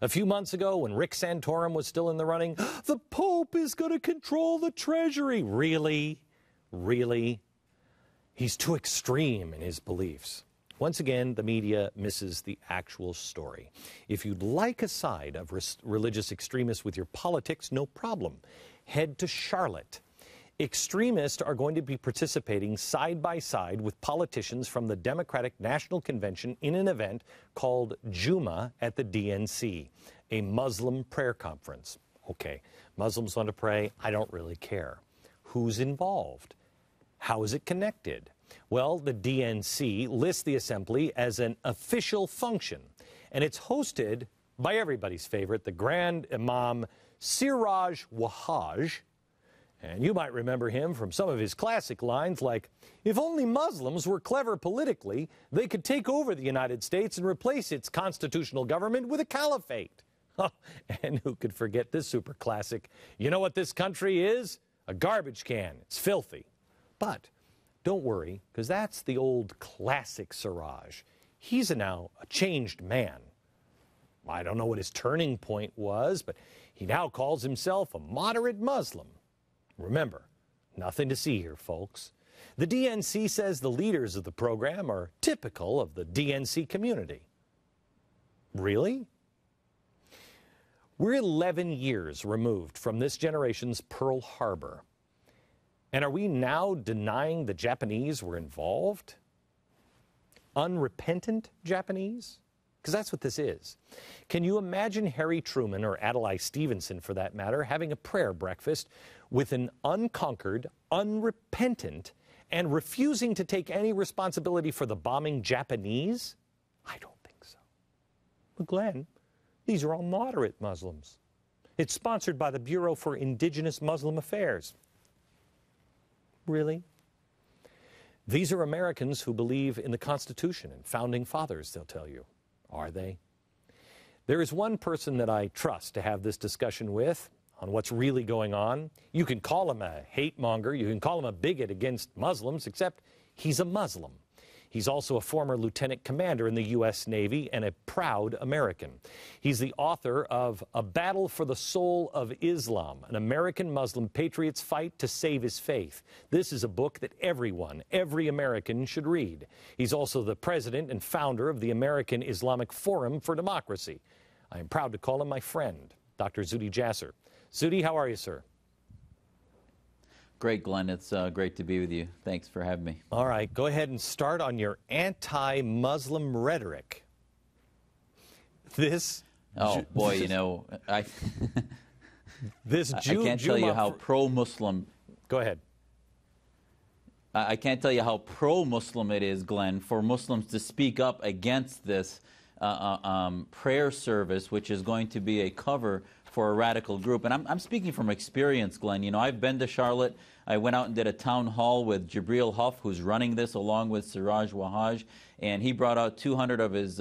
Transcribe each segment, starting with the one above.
A few months ago, when Rick Santorum was still in the running, the Pope is going to control the Treasury. Really? Really? He's too extreme in his beliefs. Once again, the media misses the actual story. If you'd like a side of religious extremists with your politics, no problem. Head to Charlotte. Extremists are going to be participating side by side with politicians from the Democratic National Convention in an event called Jumah at the DNC, a Muslim prayer conference. Okay, Muslims want to pray. I don't really care. Who's involved? How is it connected? Well, the DNC lists the assembly as an official function, and it's hosted by everybody's favorite, the Grand Imam Siraj Wahhaj. And you might remember him from some of his classic lines like, "If only Muslims were clever politically, they could take over the United States and replace its constitutional government with a caliphate." And who could forget this super classic? You know what this country is? A garbage can. It's filthy. But don't worry, because that's the old classic Siraj. He's now a changed man. I don't know what his turning point was, but he now calls himself a moderate Muslim. Remember, nothing to see here, folks. The DNC says the leaders of the program are typical of the DNC community. Really? We're 11 years removed from this generation's Pearl Harbor. And are we now denying the Japanese were involved? Unrepentant Japanese? Because that's what this is. Can you imagine Harry Truman, or Adlai Stevenson for that matter, having a prayer breakfast with an unconquered, unrepentant, and refusing to take any responsibility for the bombing Japanese? I don't think so. But Glenn, these are all moderate Muslims. It's sponsored by the Bureau for Indigenous Muslim Affairs. Really? These are Americans who believe in the Constitution and Founding Fathers, they'll tell you. Are they? There is one person that I trust to have this discussion with on what's really going on. You can call him a hate monger, you can call him a bigot against Muslims, except he's a Muslim. He's also a former lieutenant commander in the U.S. Navy and a proud American. He's the author of A Battle for the Soul of Islam, an American Muslim patriot's fight to save his faith. This is a book that everyone, every American should read. He's also the president and founder of the American Islamic Forum for Democracy. I am proud to call him my friend, Dr. Zuhdi Jasser. Zuhdi, how are you, sir? Great, Glenn. It's great to be with you. Thanks for having me. All right, go ahead and start on your anti-Muslim rhetoric. Oh, boy, you know, I can't tell you how pro-Muslim. Go ahead. I can't tell you how pro-Muslim it is, Glenn, for Muslims to speak up against this prayer service, which is going to be a cover for a radical group. And I'm speaking from experience, Glenn. You know, I've been to Charlotte. I went out and did a town hall with Jibril Huff, who's running this, along with Siraj Wahhaj, and he brought out 200 of his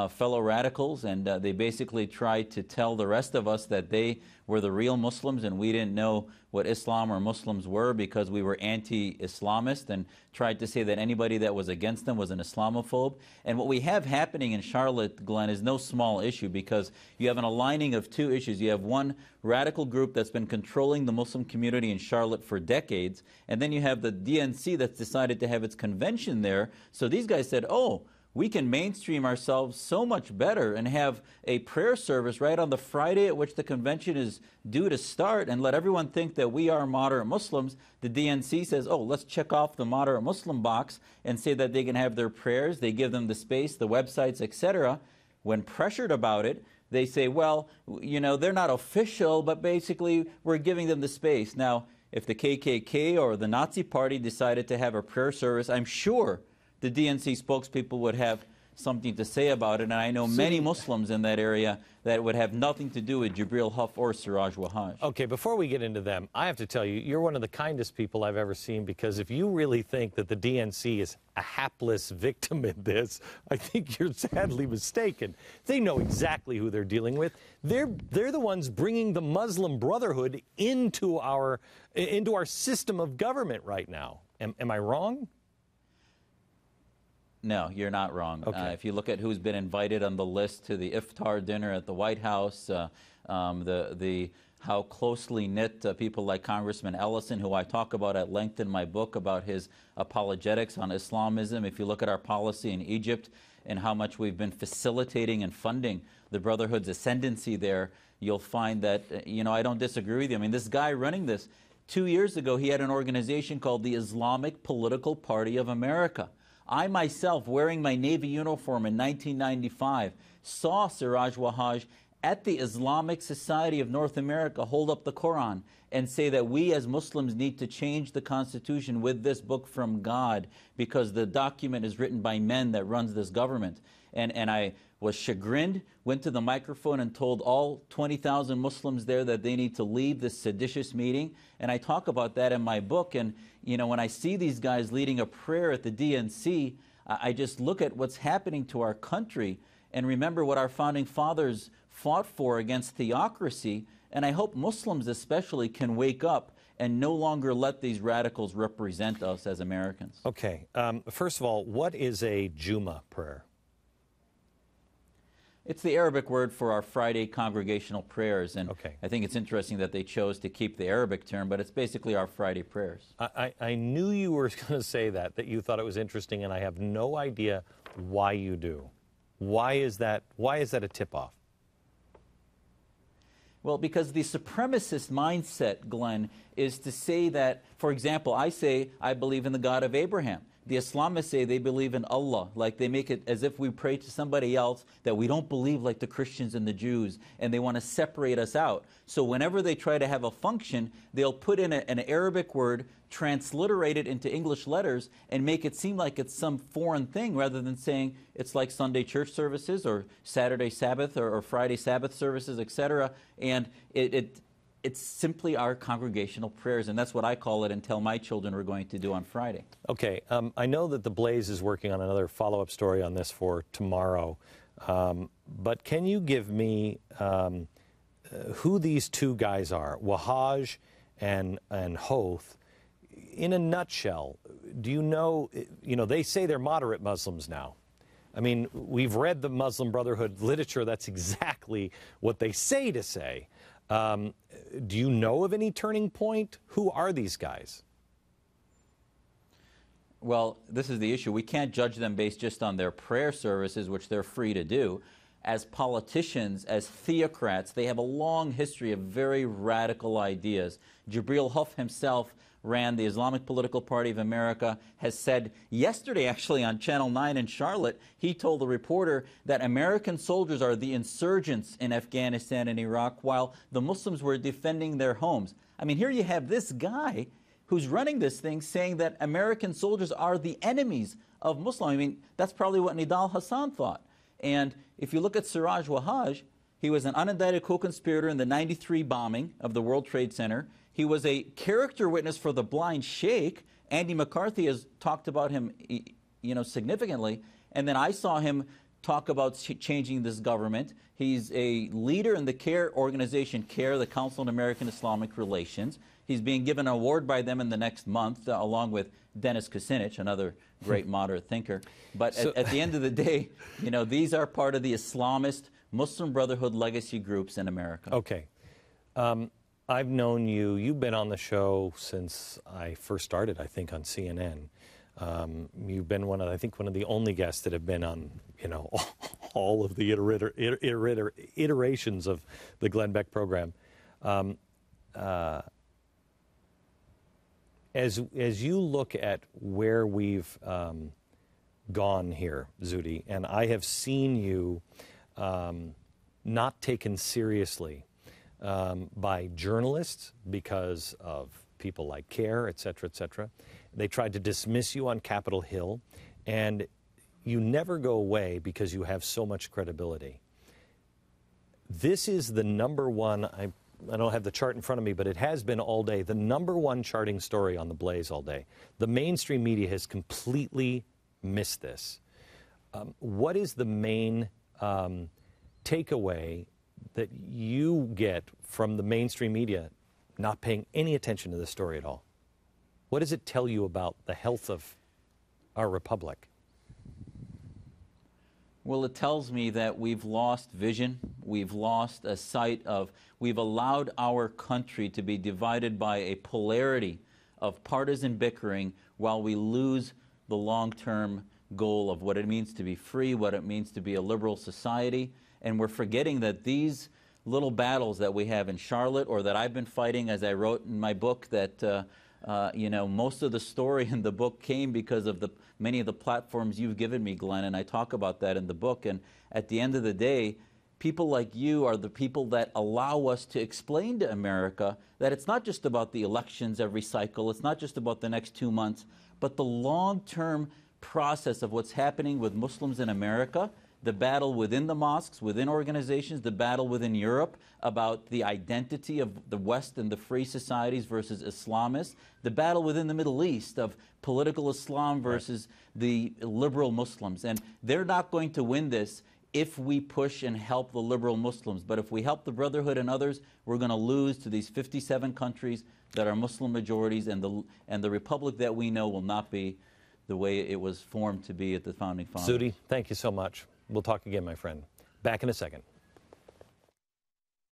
fellow radicals, and they basically tried to tell the rest of us that they were the real Muslims and we didn't know what Islam or Muslims were because we were anti-Islamist, and tried to say that anybody that was against them was an Islamophobe. And what we have happening in Charlotte, Glenn, is no small issue, because you have an aligning of two issues. You have one radical group that's been controlling the Muslim community in Charlotte for decades, and then you have the DNC that's decided to have its convention there. So these guys said, oh, we can mainstream ourselves so much better and have a prayer service right on the Friday at which the convention is due to start and let everyone think that we are moderate Muslims. The DNC says, oh, let's check off the moderate Muslim box and say that they can have their prayers. They give them the space, the websites, etc. When pressured about it, they say, well, you know, they're not official, but basically we're giving them the space. Now, if the KKK or the Nazi Party decided to have a prayer service, I'm sure the DNC spokespeople would have something to say about it, and I know many Muslims in that area that would have nothing to do with Jibril Huff or Siraj Wahhaj. Okay, before we get into them, I have to tell you, you're one of the kindest people I've ever seen, because if you really think that the DNC is a hapless victim in this, I think you're sadly mistaken. They know exactly who they're dealing with. They're the ones bringing the Muslim Brotherhood into our system of government right now. Am I wrong? No, you're not wrong. Okay. If you look at who's been invited on the list to the iftar dinner at the White House, how closely knit people like Congressman Ellison, who I talk about at length in my book about his apologetics on Islamism. If you look at our policy in Egypt and how much we've been facilitating and funding the Brotherhood's ascendancy there, you'll find that, I don't disagree with you. I mean, this guy running this, 2 years ago, he had an organization called the Islamic Political Party of America. I myself, wearing my Navy uniform in 1995, saw Siraj Wahhaj at the Islamic Society of North America hold up the Quran and say that we as Muslims need to change the Constitution with this book from God because the document is written by men that runs this government. And I was chagrined, went to the microphone and told all 20,000 Muslims there that they need to leave this seditious meeting. And I talk about that in my book. And, when I see these guys leading a prayer at the DNC, I just look at what's happening to our country and remember what our founding fathers fought for against theocracy. And I hope Muslims especially can wake up and no longer let these radicals represent us as Americans. Okay. First of all, what is a Jumah prayer? It's the Arabic word for our Friday congregational prayers, and Okay. I think it's interesting that they chose to keep the Arabic term, but it's basically our Friday prayers. I knew you were going to say that you thought it was interesting, and I have no idea why you do. Why is that a tip-off? Well, because the supremacist mindset, Glenn, is to say that, for example, I say I believe in the God of Abraham. The Islamists say they believe in Allah, like they make it as if we pray to somebody else, that we don't believe like the Christians and the Jews, and they want to separate us out. So whenever they try to have a function, they'll put in an Arabic word, transliterate it into English letters, and make it seem like it's some foreign thing, rather than saying it's like Sunday church services, or Saturday Sabbath, or Friday Sabbath services, etc. And it's simply our congregational prayers, and that's what I call it and tell my children we're going to do on Friday. Okay, I know that the Blaze is working on another follow-up story on this for tomorrow, but can you give me who these two guys are, Wahhaj and Hoth, in a nutshell? Do you know, they say they're moderate Muslims now. I mean, we've read the Muslim Brotherhood literature. That's exactly what they say to say. Do you know of any turning point? Who are these guys? Well, this is the issue. We can't judge them based just on their prayer services, which they're free to do. As politicians, as theocrats, they have a long history of very radical ideas. Jibril Huff himself ran the Islamic Political Party of America, has said yesterday, actually, on Channel 9 in Charlotte, he told the reporter that American soldiers are the insurgents in Afghanistan and Iraq while the Muslims were defending their homes. I mean, here you have this guy who's running this thing saying that American soldiers are the enemies of Muslims. I mean, that's probably what Nidal Hassan thought. And if you look at Siraj Wahhaj, he was an unindicted co-conspirator in the 93 bombing of the World Trade Center. He was a character witness for the blind sheikh. Andy McCarthy has talked about him, significantly. And then I saw him talk about changing this government. He's a leader in the CARE organization, CARE, the Council on American Islamic Relations. He's being given an award by them in the next month, along with Dennis Kucinich, another great moderate thinker. But at the end of the day, these are part of the Islamist Muslim Brotherhood legacy groups in America. Okay. I've known you. You've been on the show since I first started, I think, on CNN. You've been one of the only guests that have been on, all of the iterations of the Glenn Beck program. As you look at where we've gone here, Zuhdi, and I have seen you not taken seriously by journalists because of people like CARE, et cetera, et cetera. They tried to dismiss you on Capitol Hill, and you never go away because you have so much credibility. This is the number one, I don't have the chart in front of me, but it has been all day, the number one charting story on the Blaze all day. The mainstream media has completely missed this. What is the main takeaway that you get from the mainstream media not paying any attention to this story at all? What does it tell you about the health of our republic? Well, it tells me that we've lost vision. We've lost a sight of, we've allowed our country to be divided by a polarity of partisan bickering while we lose the long-term goal of what it means to be free, what it means to be a liberal society. And we're forgetting that these little battles that we have in Charlotte, or that I've been fighting, as I wrote in my book, that you know, most of the story in the book came because of many of the platforms you've given me, Glenn, and I talk about that in the book. And at the end of the day, people like you are the people that allow us to explain to America that it's not just about the elections every cycle, it's not just about the next 2 months, but the long-term process of what's happening with Muslims in America, the battle within the mosques, within organizations, the battle within Europe about the identity of the West and the free societies versus Islamists, the battle within the Middle East of political Islam versus the liberal Muslims. And they're not going to win this if we push and help the liberal Muslims. But if we help the Brotherhood and others, we're going to lose to these 57 countries that are Muslim majorities, and the republic that we know will not be the way it was formed to be at the Founding Fathers. Zuhdi, thank you so much. We'll talk again, my friend. Back in a second.